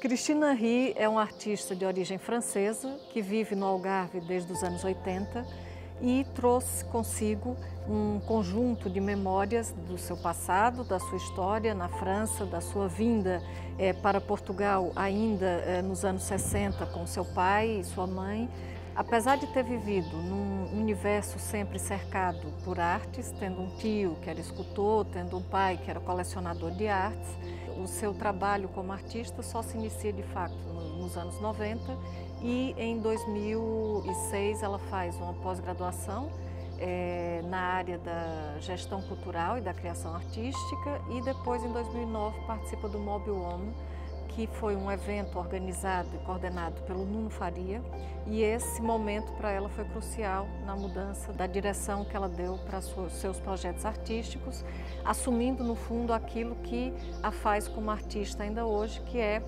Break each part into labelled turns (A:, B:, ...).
A: Cristina Rey é uma artista de origem francesa que vive no Algarve desde os anos 80 e trouxe consigo um conjunto de memórias do seu passado, da sua história na França, da sua vinda para Portugal ainda nos anos 60 com seu pai e sua mãe. Apesar de ter vivido num universo sempre cercado por artes, tendo um tio que era escultor, tendo um pai que era colecionador de artes, o seu trabalho como artista só se inicia de fato nos anos 90 e em 2006 ela faz uma pós-graduação na área da gestão cultural e da criação artística e depois em 2009 participa do Mobilhome, que foi um evento organizado e coordenado pelo Nuno Faria, e esse momento para ela foi crucial na mudança da direção que ela deu para seus projetos artísticos, assumindo no fundo aquilo que a faz como artista ainda hoje, que é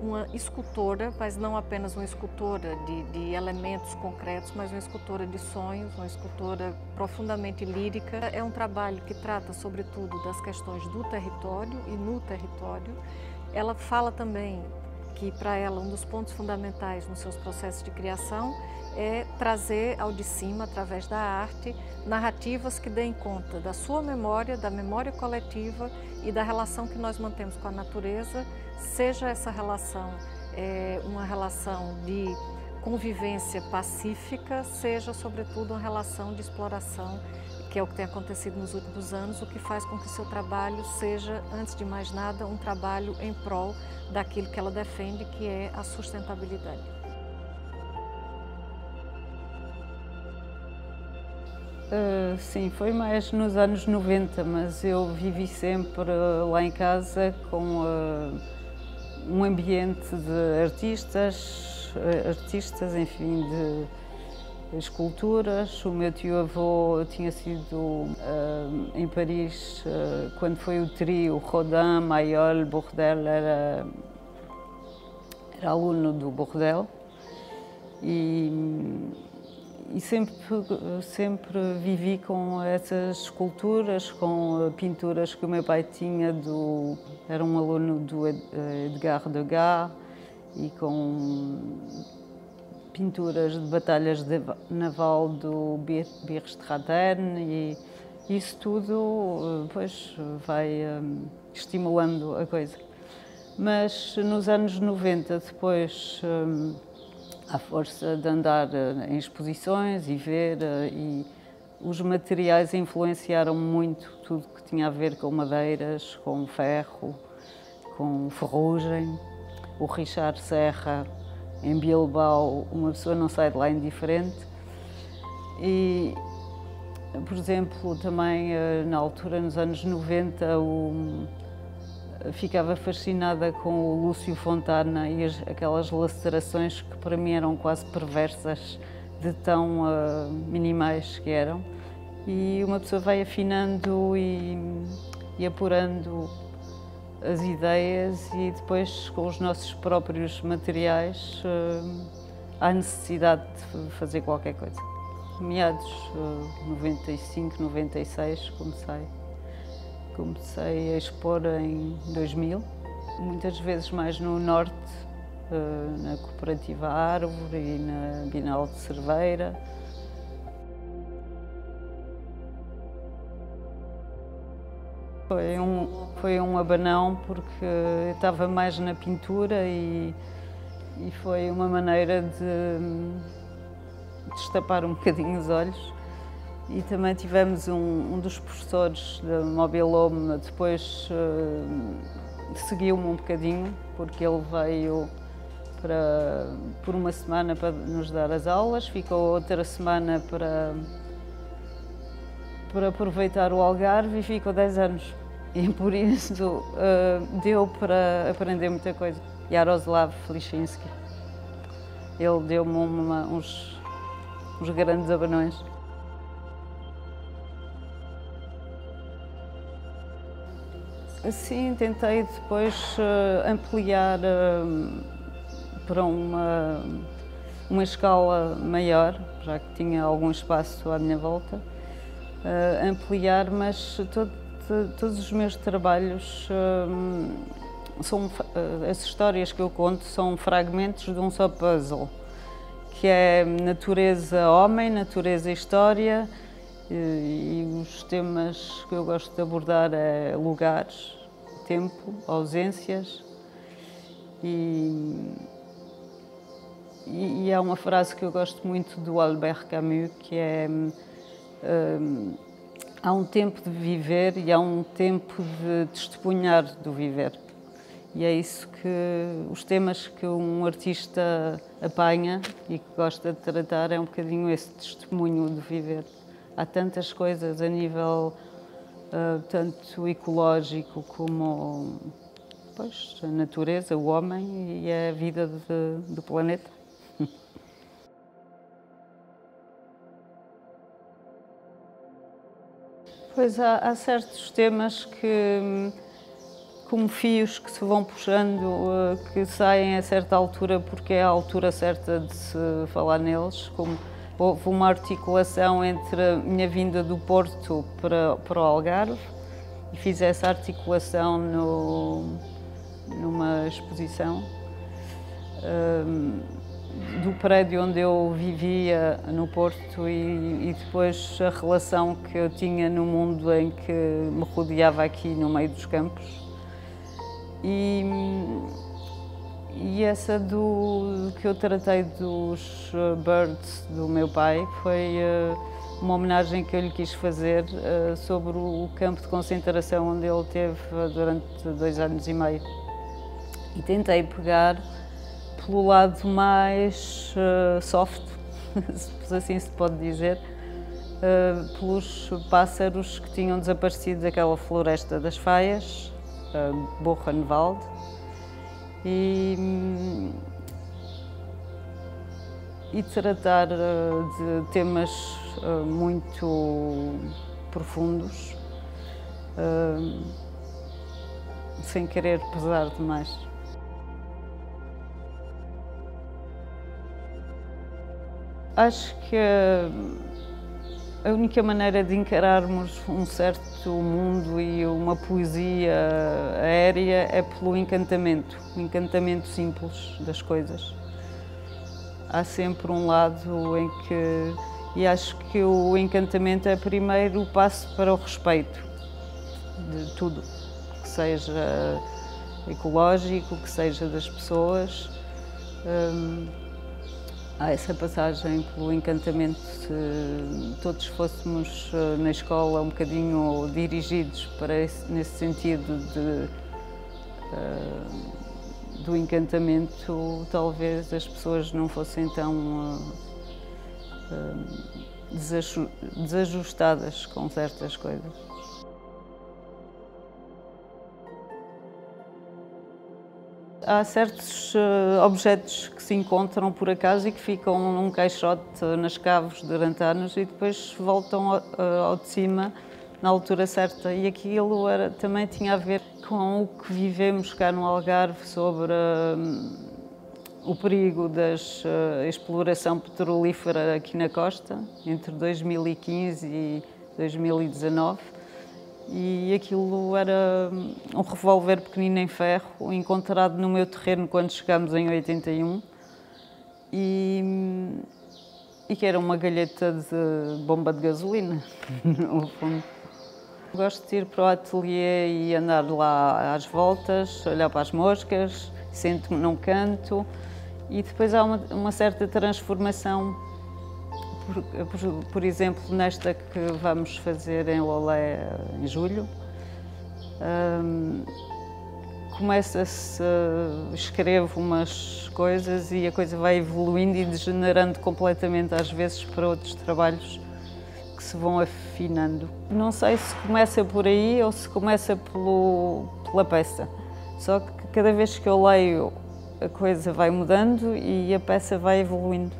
A: uma escultora, mas não apenas uma escultora de elementos concretos, mas uma escultora de sonhos, uma escultora profundamente lírica. É um trabalho que trata sobretudo das questões do território e no território. Ela fala também que, para ela, um dos pontos fundamentais nos seus processos de criação é trazer ao de cima, através da arte, narrativas que deem conta da sua memória, da memória coletiva e da relação que nós mantemos com a natureza, seja essa relação uma relação de convivência pacífica, seja, sobretudo, uma relação de exploração, que é o que tem acontecido nos últimos anos, o que faz com que seu trabalho seja, antes de mais nada, um trabalho em prol daquilo que ela defende, que é a sustentabilidade.
B: Sim, foi mais nos anos 90, mas eu vivi sempre lá em casa com um ambiente de artistas, enfim, de esculturas. O meu tio-avô tinha sido em Paris, quando foi o trio Rodin, Mayol, Bourdelle, era aluno do Bourdelle e sempre vivi com essas esculturas, com pinturas que o meu pai tinha, era um aluno do Edgar Degas, e com pinturas de batalhas naval do Berchtesgaden, e isso tudo depois vai estimulando a coisa. Mas nos anos 90, depois, à força de andar em exposições e ver, e os materiais influenciaram muito tudo que tinha a ver com madeiras, com ferro, com ferrugem. O Richard Serra, em Bilbao, uma pessoa não sai de lá indiferente. E, por exemplo, também na altura, nos anos 90, ficava fascinada com o Lúcio Fontana e aquelas lacerações que para mim eram quase perversas, de tão minimais que eram. E uma pessoa vai afinando e apurando as ideias, e depois, com os nossos próprios materiais, há necessidade de fazer qualquer coisa. Meados 95, 96, comecei a expor em 2000, muitas vezes mais no norte, na Cooperativa Árvore e na Bienal de Cerveira. Foi um abanão, porque eu estava mais na pintura e foi uma maneira de destapar um bocadinho os olhos. E também tivemos um dos professores da Mobilhome, depois seguiu-me um bocadinho, porque ele veio por uma semana para nos dar as aulas, ficou outra semana para aproveitar o Algarve e ficou 10 anos. E por isso deu para aprender muita coisa. Jaroslav Flishinsky, ele deu-me uns grandes abanões. Assim, tentei depois ampliar para uma escala maior, já que tinha algum espaço à minha volta, ampliar, mas todos os meus trabalhos as histórias que eu conto são fragmentos de um só puzzle, que é natureza-homem, natureza-história, e os temas que eu gosto de abordar é lugares, tempo, ausências, e há uma frase que eu gosto muito do Albert Camus, que é há um tempo de viver e há um tempo de testemunhar do viver. E é isso que os temas que um artista apanha e que gosta de tratar é um bocadinho esse testemunho do viver. Há tantas coisas a nível tanto ecológico como pois, a natureza, o homem e a vida do planeta. Pois há certos temas que, como fios que se vão puxando, que saem a certa altura porque é a altura certa de se falar neles. Como houve uma articulação entre a minha vinda do Porto para o Algarve e fiz essa articulação numa exposição do prédio onde eu vivia no Porto e depois a relação que eu tinha no mundo em que me rodeava aqui no meio dos campos. E essa que eu tratei dos birds do meu pai foi uma homenagem que eu lhe quis fazer sobre o campo de concentração onde ele esteve durante 2 anos e meio. E tentei pegar pelo lado mais soft, se assim se pode dizer, pelos pássaros que tinham desaparecido daquela floresta das Faias, Buchenwald, e tratar de temas muito profundos, sem querer pesar demais. Acho que a única maneira de encararmos um certo mundo e uma poesia aérea é pelo encantamento, o encantamento simples das coisas. Há sempre um lado em que... E acho que o encantamento é primeiro o passo para o respeito de tudo, que seja ecológico, que seja das pessoas. Há essa passagem pelo encantamento, se todos fôssemos na escola um bocadinho dirigidos nesse sentido do encantamento, talvez as pessoas não fossem tão desajustadas com certas coisas. Há certos objetos que se encontram por acaso e que ficam num caixote nas caves durante anos e depois voltam ao de cima na altura certa. E aquilo também tinha a ver com o que vivemos cá no Algarve sobre o perigo da exploração petrolífera aqui na costa, entre 2015 e 2019. E aquilo era um revólver pequenino em ferro, encontrado no meu terreno quando chegámos em 81, e que era uma galheta de bomba de gasolina, no fundo. Gosto de ir para o ateliê e andar lá às voltas, olhar para as moscas, sento-me num canto, e depois há uma certa transformação. Por exemplo, nesta que vamos fazer em Lolé em julho, escrevo umas coisas e a coisa vai evoluindo e degenerando completamente às vezes para outros trabalhos que se vão afinando. Não sei se começa por aí ou se começa pela peça, só que cada vez que eu leio a coisa vai mudando e a peça vai evoluindo.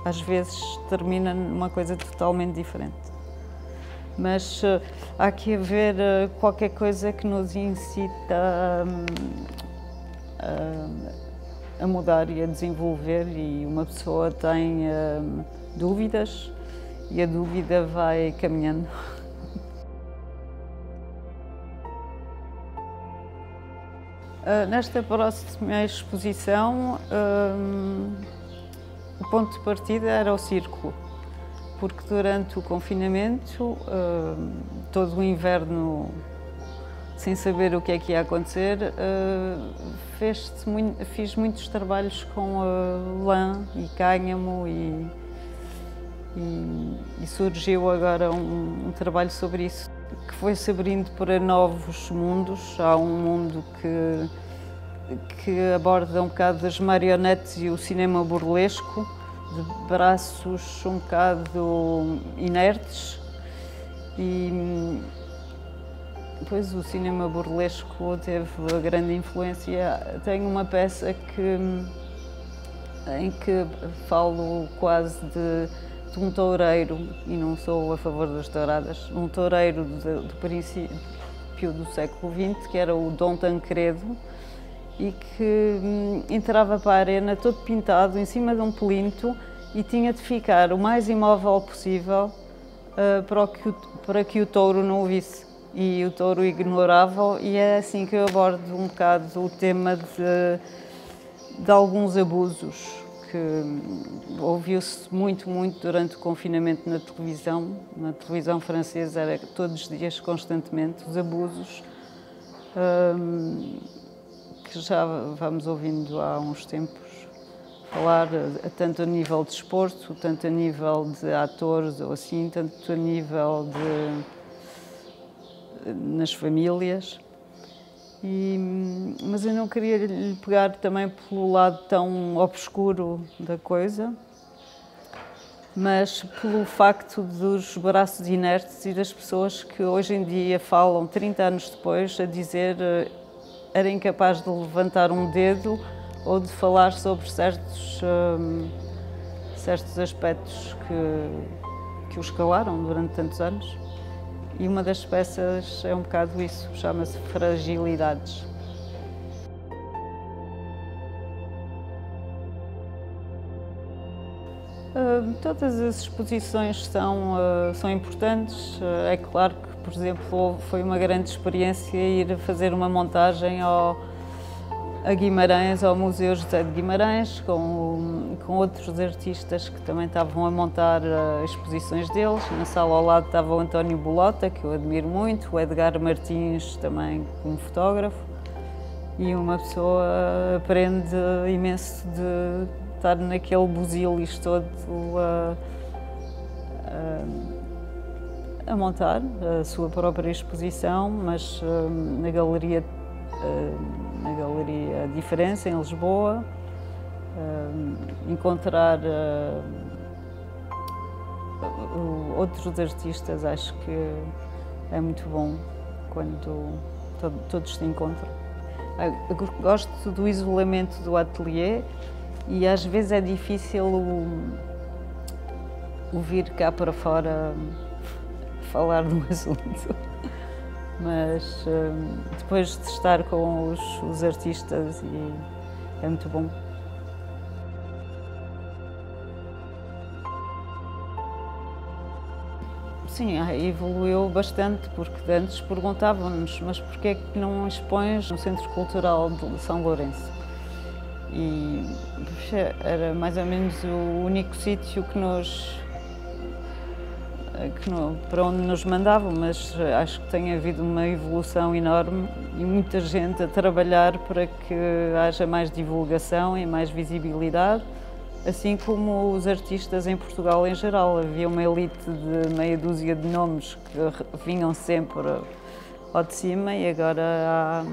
B: Às vezes termina numa coisa totalmente diferente. Mas há que haver qualquer coisa que nos incita a mudar e a desenvolver, e uma pessoa tem dúvidas e a dúvida vai caminhando. Nesta próxima exposição, o ponto de partida era o círculo, porque durante o confinamento, todo o inverno, sem saber o que é que ia acontecer, fiz muitos trabalhos com lã e cânhamo e surgiu agora um trabalho sobre isso, que foi se abrindo para novos mundos. Há um mundo que aborda um bocado as marionetes e o cinema burlesco, de braços um bocado inertes, e depois o cinema burlesco teve grande influência. Tenho uma peça em que falo quase de um toureiro, e não sou a favor das touradas, um toureiro do princípio do século XX, que era o Dom Tancredo, e que entrava para a arena todo pintado em cima de um plinto e tinha de ficar o mais imóvel possível para que o touro não o visse. E o touro ignorava, e é assim que eu abordo um bocado o tema de alguns abusos que ouviu-se muito durante o confinamento na televisão francesa, era todos os dias, constantemente, os abusos que já vamos ouvindo há uns tempos falar, tanto a nível de desporto, tanto a nível de atores ou assim, tanto a nível nas famílias. Mas eu não queria lhe pegar também pelo lado tão obscuro da coisa, mas pelo facto dos braços inertes e das pessoas que hoje em dia falam, 30 anos depois, a dizer era incapaz de levantar um dedo ou de falar sobre certos aspectos que os calaram durante tantos anos. E uma das peças é um bocado isso, chama-se Fragilidades. Todas as exposições são importantes. É claro que, por exemplo, foi uma grande experiência ir fazer uma montagem a Guimarães, ao Museu José de Guimarães, com outros artistas que também estavam a montar exposições deles. Na sala ao lado estava o António Bolota, que eu admiro muito, o Edgar Martins, também como fotógrafo, e uma pessoa aprende imenso de estar naquele busilis todo a montar a sua própria exposição, mas na Galeria Diferença, em Lisboa, encontrar outros artistas. Acho que é muito bom quando todos se encontram. Eu gosto do isolamento do ateliê e às vezes é difícil o vir cá para fora falar de um assunto. Mas depois de estar com os artistas, é muito bom. Sim, evoluiu bastante, porque antes perguntavam-nos: mas porquê é que não expões no Centro Cultural de São Lourenço? E era mais ou menos o único sítio para onde nos mandavam, mas acho que tem havido uma evolução enorme e muita gente a trabalhar para que haja mais divulgação e mais visibilidade, assim como os artistas em Portugal em geral. Havia uma elite de meia dúzia de nomes que vinham sempre ao de cima, e agora há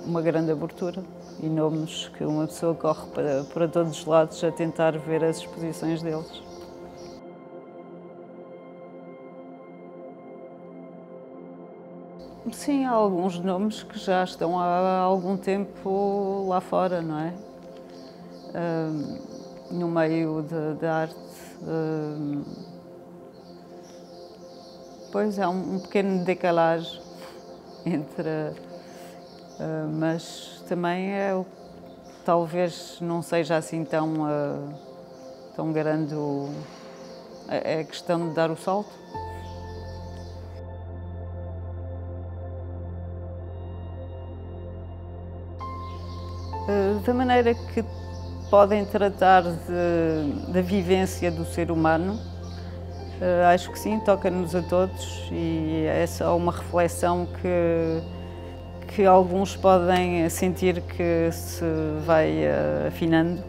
B: uma grande abertura e nomes que uma pessoa corre para todos os lados a tentar ver as exposições deles. Sim, há alguns nomes que já estão há algum tempo lá fora, não é? No meio da arte. Pois há um pequeno decalagem entre... mas também talvez não seja assim tão grande a questão de dar o salto. Da maneira que podem tratar da vivência do ser humano, acho que sim, toca-nos a todos e é só uma reflexão que alguns podem sentir que se vai afinando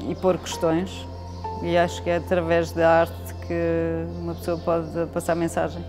B: e pôr questões. E acho que é através da arte que uma pessoa pode passar mensagem.